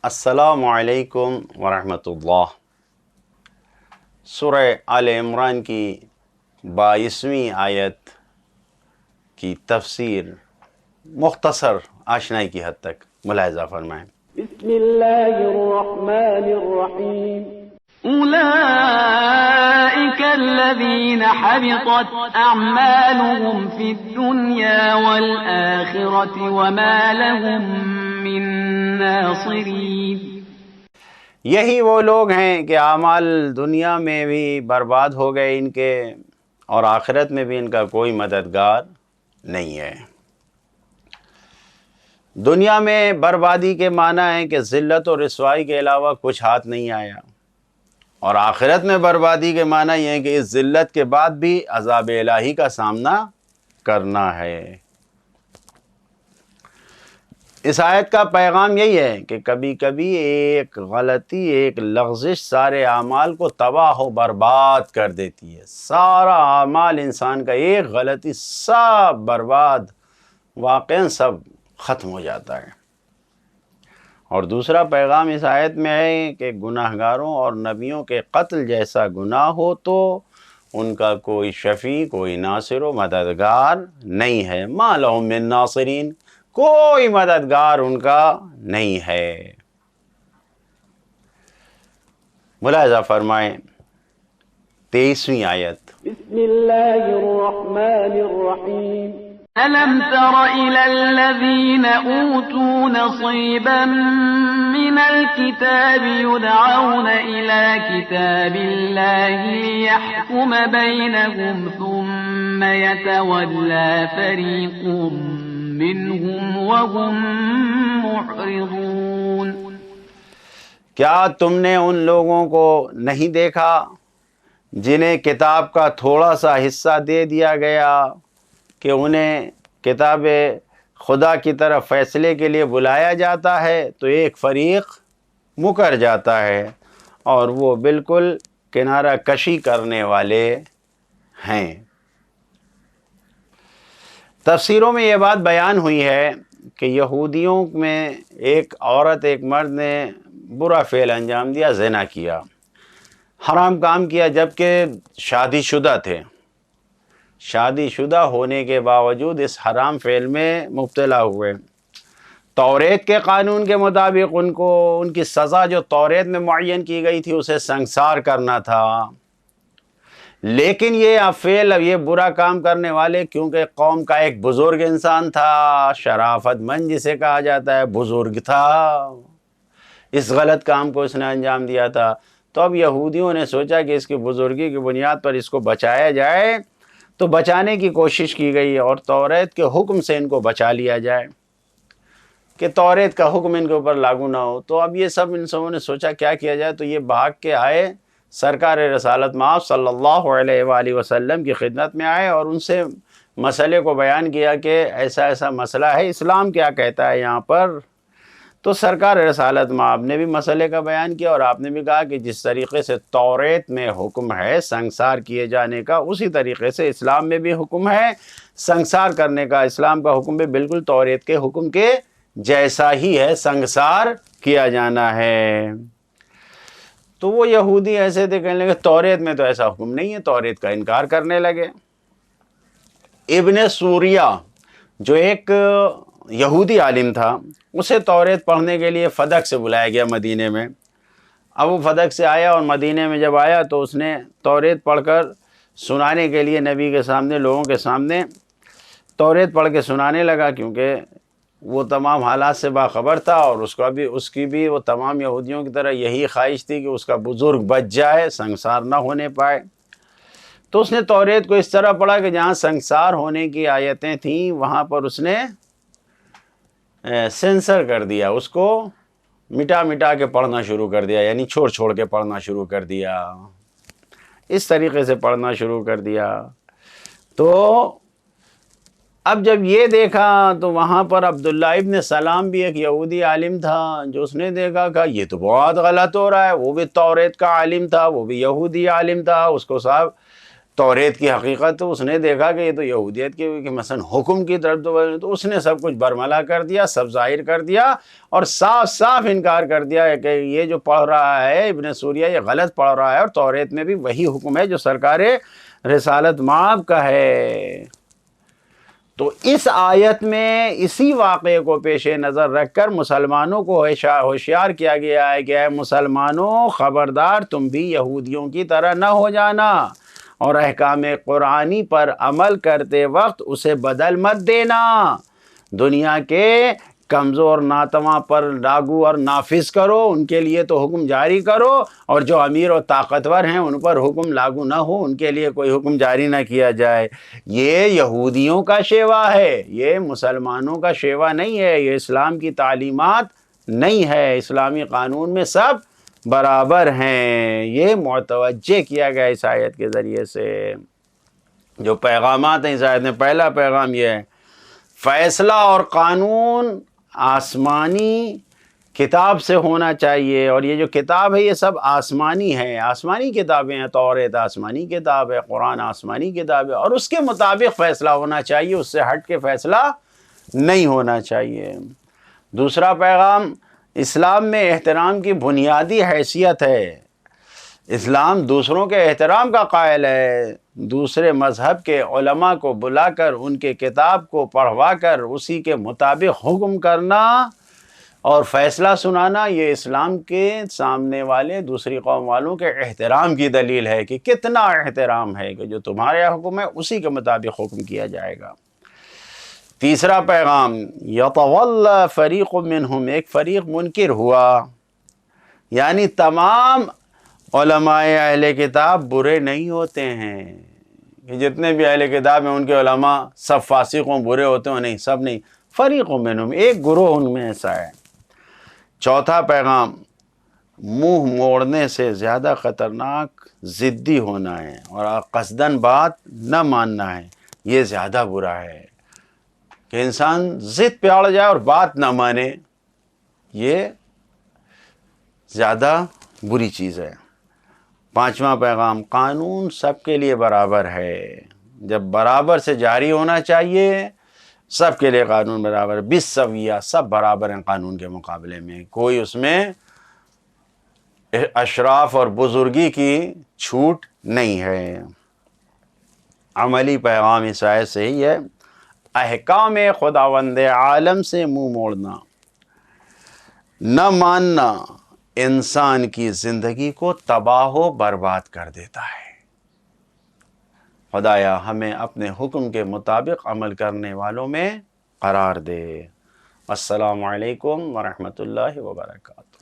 السلام علیکم ورحمۃ اللہ۔ سورہ آل عمران کی 22ویں آیت کی تفسیر مختصر آشنائی کی حد تک ملاحظہ فرمائیں۔ بسم اللہ الرحمن الرحیم أولئك الذين حبطت أعمالهم في الدنيا والآخرة وما لهم من ناصرين۔ یہی وہ لوگ ہیں کہ اعمال دنیا میں بھی برباد ہو گئے ان کے، اور آخرت میں بھی ان کا کوئی مددگار نہیں ہے۔ دنیا میں بربادی کے معنی ہے کہ ذلت اور رسوائی کے علاوہ کچھ ہاتھ نہیں آیا، اور آخرت میں بربادی کے معنی یہ ہے کہ اس ذلت کے بعد بھی عذاب الہی کا سامنا کرنا ہے۔ اس آیت کا پیغام یہی ہے کہ کبھی کبھی ایک غلطی، ایک لغزش سارے اعمال کو تباہ و برباد کر دیتی ہے۔ سارا اعمال انسان کا ایک غلطی سب برباد، واقعاً سب ختم ہو جاتا ہے۔ اور دوسرا پیغام اس آیت میں ہے کہ گناہگاروں اور نبیوں کے قتل جیسا گناہ ہو تو ان کا کوئی شفیع، کوئی ناصر و مددگار نہیں ہے۔ ما لہم من ناصرین، کوئی مددگار ان کا نہیں ہے۔ ملاحظہ فرمائیں 23ویں آیت۔ بسم اللہ الرحمن الرحیم ألم تر إلى الذين أوتوا نصيبا من الكتاب يدعون إلى كتاب الله ليحكم بينهم ثم يتولى فريق منهم وهم معرضون۔ کیا تم نے ان لوگوں کو نہیں دیکھا جنہیں کتاب کا تھوڑا سا حصہ دے دیا گیا کہ انہیں کتاب خدا کی طرف فیصلے کے لیے بلایا جاتا ہے تو ایک فریق مکر جاتا ہے اور وہ بالکل کنارہ کشی کرنے والے ہیں۔ تفسیروں میں یہ بات بیان ہوئی ہے کہ یہودیوں میں ایک عورت، ایک مرد نے برا فعل انجام دیا، زنا کیا، حرام کام کیا، جبکہ شادی شدہ تھے۔ شادی شدہ ہونے کے باوجود اس حرام فعل میں مبتلا ہوئے۔ توریت کے قانون کے مطابق ان کی سزا جو توریت میں معین کی گئی تھی اسے سنگسار کرنا تھا، لیکن یہ فعل، یہ برا کام کرنے والے کیونکہ قوم کا ایک بزرگ انسان تھا، شرافت مند جسے کہا جاتا ہے، بزرگ تھا، اس غلط کام کو اس نے انجام دیا تھا، تو اب یہودیوں نے سوچا کہ اس کی بزرگی کی بنیاد پر اس کو بچایا جائے، تو بچانے کی کوشش کی گئی اور توریت کے حکم سے ان کو بچا لیا جائے کہ توریت کا حکم ان کے اوپر لاگو نہ ہو۔ تو اب یہ سب ان سبوں نے سوچا کیا کیا جائے، تو یہ بھاگ کے آئے، سرکار رسالت مآب صلی اللہ علیہ وآلہ وسلم کی خدمت میں آئے اور ان سے مسئلے کو بیان کیا کہ ایسا ایسا مسئلہ ہے، اسلام کیا کہتا ہے یہاں پر۔ تو سرکار رسالت مآب نے بھی مسئلے کا بیان کیا اور آپ نے بھی کہا کہ جس طریقے سے توریت میں حکم ہے سنگسار کیے جانے کا، اسی طریقے سے اسلام میں بھی حکم ہے سنگسار کرنے کا۔ اسلام کا حکم بھی بالکل توریت کے حکم کے جیسا ہی ہے، سنگسار کیا جانا ہے۔ تو وہ یہودی ایسے تھے، کہنے لگے توریت میں تو ایسا حکم نہیں ہے، توریت کا انکار کرنے لگے۔ ابن سوریہ جو ایک یہودی عالم تھا، اسے توریت پڑھنے کے لیے فدق سے بلایا گیا مدینے میں۔ اب وہ فدق سے آیا اور مدینے میں جب آیا تو اس نے توریت پڑھ کر سنانے کے لیے نبی کے سامنے، لوگوں کے سامنے توریت پڑھ کے سنانے لگا، کیونکہ وہ تمام حالات سے باخبر تھا اور اس کی بھی وہ تمام یہودیوں کی طرح یہی خواہش تھی کہ اس کا بزرگ بچ جائے، سنگسار نہ ہونے پائے۔ تو اس نے توریت کو اس طرح پڑھا کہ جہاں سنگسار ہونے کی آیتیں تھیں وہاں پر اس نے سینسر کر دیا، اس کو مٹا مٹا کے پڑھنا شروع کر دیا، یعنی چھوڑ چھوڑ کے پڑھنا شروع کر دیا، اس طریقے سے پڑھنا شروع کر دیا۔ تو اب جب یہ دیکھا تو وہاں پر عبداللہ ابن سلام بھی ایک یہودی عالم تھا، جو اس نے دیکھا کہ یہ تو بہت غلط ہو رہا ہے، وہ بھی توریت کا عالم تھا، وہ بھی یہودی عالم تھا، اس کو صاحب توریت کی حقیقت تو اس نے دیکھا کہ یہ تو یہودیت کی مثلا حکم کی طرف تو اس نے سب کچھ برملا کر دیا، سب ظاہر کر دیا اور صاف صاف انکار کر دیا ہے کہ یہ جو پڑھ رہا ہے ابن سوریہ یہ غلط پڑھ رہا ہے، اور توریت میں بھی وہی حکم ہے جو سرکار رسالت مآب کا ہے۔ تو اس آیت میں اسی واقعے کو پیش نظر رکھ کر مسلمانوں کو ہوشیار کیا گیا ہے کہ اے مسلمانوں خبردار تم بھی یہودیوں کی طرح نہ ہو جانا، اور احکام قرآنی پر عمل کرتے وقت اسے بدل مت دینا، دنیا کے کمزور ناتواں پر لاگو اور نافذ کرو، ان کے لیے تو حکم جاری کرو، اور جو امیر و طاقتور ہیں ان پر حکم لاگو نہ ہو، ان کے لیے کوئی حکم جاری نہ کیا جائے۔ یہ یہودیوں کا شیوا ہے، یہ مسلمانوں کا شیوا نہیں ہے، یہ اسلام کی تعلیمات نہیں ہے، اسلامی قانون میں سب برابر ہیں۔ یہ متوجہ کیا گیا اس آیت کے ذریعے سے۔ جو پیغامات ہیں اس آیت میں، پہلا پیغام یہ ہے فیصلہ اور قانون آسمانی کتاب سے ہونا چاہیے، اور یہ جو کتاب ہے یہ سب آسمانی ہے، آسمانی کتابیں ہیں، توریت آسمانی کتاب ہے، قرآن آسمانی کتاب ہے، اور اس کے مطابق فیصلہ ہونا چاہیے، اس سے ہٹ کے فیصلہ نہیں ہونا چاہیے۔ دوسرا پیغام، اسلام میں احترام کی بنیادی حیثیت ہے، اسلام دوسروں کے احترام کا قائل ہے، دوسرے مذہب کے علماء کو بلا کر ان کے کتاب کو پڑھوا کر اسی کے مطابق حکم کرنا اور فیصلہ سنانا، یہ اسلام کے سامنے والے دوسری قوم والوں کے احترام کی دلیل ہے کہ کتنا احترام ہے کہ جو تمہارا حکم ہے اسی کے مطابق حکم کیا جائے گا۔ تیسرا پیغام، یتولی فریق منہم، ایک فریق منکر ہوا، یعنی تمام علماء اہل کتاب برے نہیں ہوتے ہیں کہ جتنے بھی اہل کتاب ہیں ان کے علماء سب فاسقوں برے ہوتے ہیں، نہیں، سب نہیں، فریق منہم، ایک گروہ ان میں ایسا ہے۔ چوتھا پیغام، منہ موڑنے سے زیادہ خطرناک ضدی ہونا ہے، اور قصداً بات نہ ماننا ہے، یہ زیادہ برا ہے کہ انسان ضد پہ اڑ جائے اور بات نہ مانے، یہ زیادہ بری چیز ہے۔ پانچواں پیغام، قانون سب کے لیے برابر ہے، جب برابر سے جاری ہونا چاہیے، سب کے لیے قانون برابر، بالسویہ، سب برابر ہیں قانون کے مقابلے میں، کوئی اس میں اشراف اور بزرگی کی چھوٹ نہیں ہے۔ عملی پیغام اس آیت سے ہی ہے، احکام خداوند عالم سے منہ موڑنا، نہ ماننا انسان کی زندگی کو تباہ و برباد کر دیتا ہے۔ خدایا ہمیں اپنے حکم کے مطابق عمل کرنے والوں میں قرار دے۔ السلام علیکم ورحمۃ اللہ وبرکاتہ۔